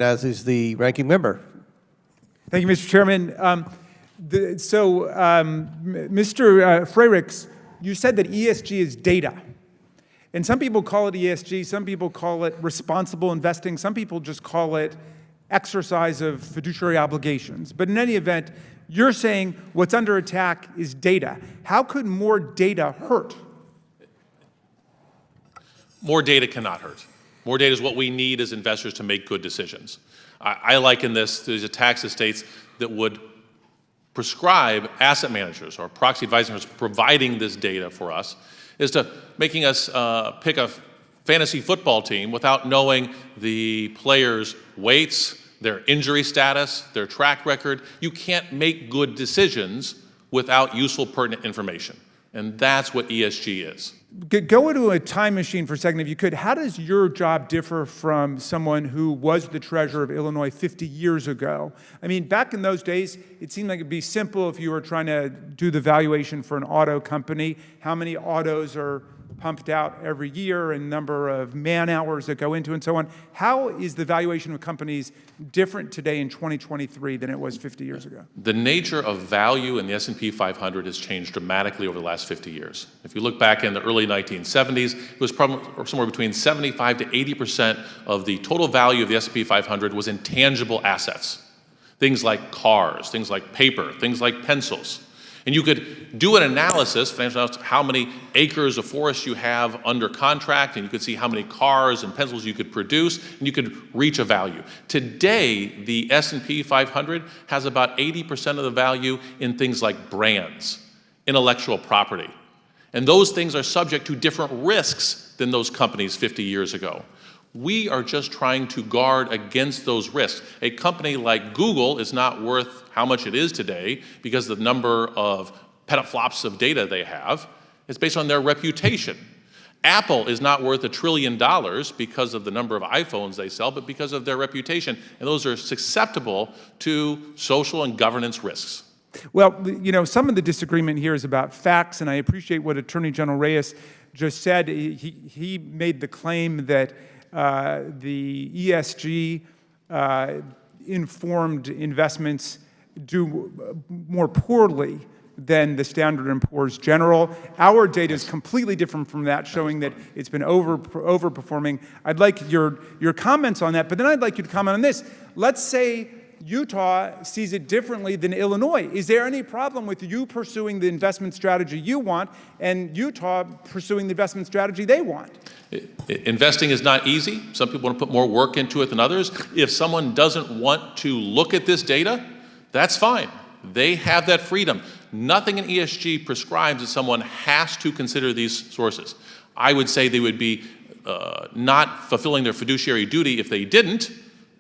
as is the ranking member. Thank you, Mr. Chairman. Mr. Frerichs, you said that ESG is data. And some people call it ESG, some people call it responsible investing, some people just call it exercise of fiduciary obligations. But in any event, you're saying what's under attack is data. How could more data hurt? More data cannot hurt. More data is what we need as investors to make good decisions. I liken this to these attacks of states that would prescribe asset managers or proxy advisors providing this data for us is to making us pick a fantasy football team without knowing the players' weights, their injury status, their track record. You can't make good decisions without useful, pertinent information. And that's what ESG is. Go into a time machine for a second, if you could. How does your job differ from someone who was the treasurer of Illinois 50 years ago? I mean, back in those days, it seemed like it'd be simple if you were trying to do the valuation for an auto company. How many autos are pumped out every year and number of man hours that go into and so on. How is the valuation of companies different today in 2023 than it was 50 years ago? The nature of value in the S&P 500 has changed dramatically over the last 50 years. If you look back in the early 1970s, it was probably somewhere between 75 to 80% of the total value of the S&P 500 was intangible assets. Things like cars, things like paper, things like pencils. And you could do an analysis, financial analysis, how many acres of forest you have under contract, and you could see how many cars and pencils you could produce, and you could reach a value. Today, the S&P 500 has about 80% of the value in things like brands, intellectual property. And those things are subject to different risks than those companies 50 years ago. We are just trying to guard against those risks. A company like Google is not worth how much it is today because the number of petaflops of data they have. It's based on their reputation. Apple is not worth $1 trillion because of the number of iPhones they sell, but because of their reputation. And those are susceptible to social and governance risks. Well, you know, some of the disagreement here is about facts, and I appreciate what Attorney General Reyes just said. He made the claim that the ESG informed investments do more poorly than the Standard & Poor's General. Our data is completely different from that, showing that it's been overperforming. I'd like your comments on that, but then I'd like you to comment on this. Let's say Utah sees it differently than Illinois. Is there any problem with you pursuing the investment strategy you want and Utah pursuing the investment strategy they want? Investing is not easy. Some people want to put more work into it than others. If someone doesn't want to look at this data, that's fine. They have that freedom. Nothing in ESG prescribes that someone has to consider these sources. I would say they would be not fulfilling their fiduciary duty if they didn't,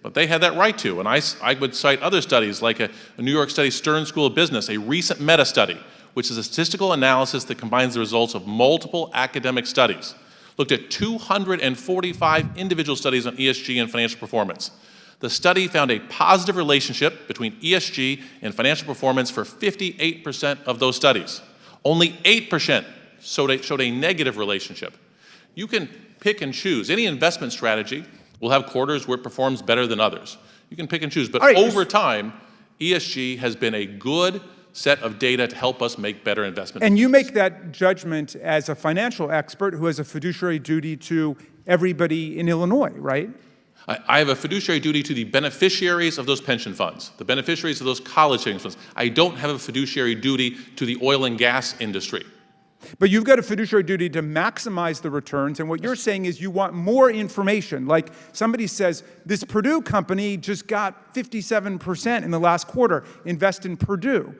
but they had that right to. And I would cite other studies like a New York study, Stern School of Business, a recent meta-study, which is a statistical analysis that combines the results of multiple academic studies. Looked at 245 individual studies on ESG and financial performance. The study found a positive relationship between ESG and financial performance for 58% of those studies. Only 8% showed a negative relationship. You can pick and choose. Any investment strategy will have quarters where it performs better than others. You can pick and choose, but over time, ESG has been a good set of data to help us make better investment decisions. And you make that judgment as a financial expert who has a fiduciary duty to everybody in Illinois, right? I have a fiduciary duty to the beneficiaries of those pension funds, the beneficiaries of those college savings funds. I don't have a fiduciary duty to the oil and gas industry. But you've got a fiduciary duty to maximize the returns, and what you're saying is you want more information. Like somebody says, this Purdue company just got 57% in the last quarter. Invest in Purdue.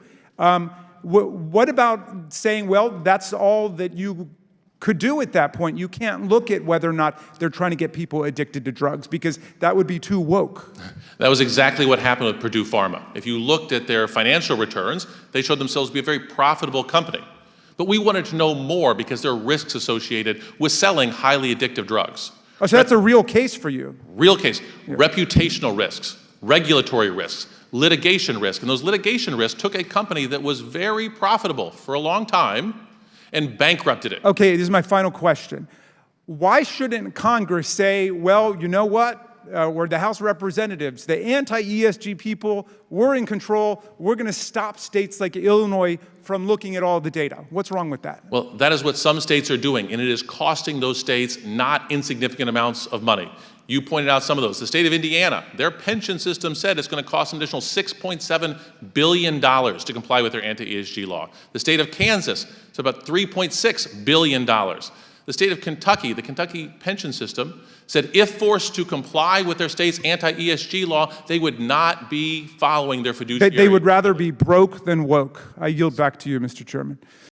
What about saying, well, that's all that you could do at that point? You can't look at whether or not they're trying to get people addicted to drugs because that would be too woke. That was exactly what happened with Purdue Pharma. If you looked at their financial returns, they showed themselves to be a very profitable company. But we wanted to know more because there are risks associated with selling highly addictive drugs. Oh, so that's a real case for you. Real case. Yeah. Reputational risks, regulatory risks, litigation risk. And those litigation risks took a company that was very profitable for a long time and bankrupted it. Okay, this is my final question. Why shouldn't Congress say, well, you know what? or the House of Representatives, the anti-ESG people, we're in control. We're going to stop states like Illinois from looking at all the data. What's wrong with that? Well, that is what some states are doing, and it is costing those states not insignificant amounts of money. You pointed out some of those. The state of Indiana, their pension system said it's going to cost an additional $6.7 billion to comply with their anti-ESG law. The state of Kansas, it's about $3.6 billion. The state of Kentucky, the Kentucky pension system, said if forced to comply with their state's anti-ESG law, they would not be following their fiduciary. They would rather be broke than woke. I yield back to you, Mr. Chairman.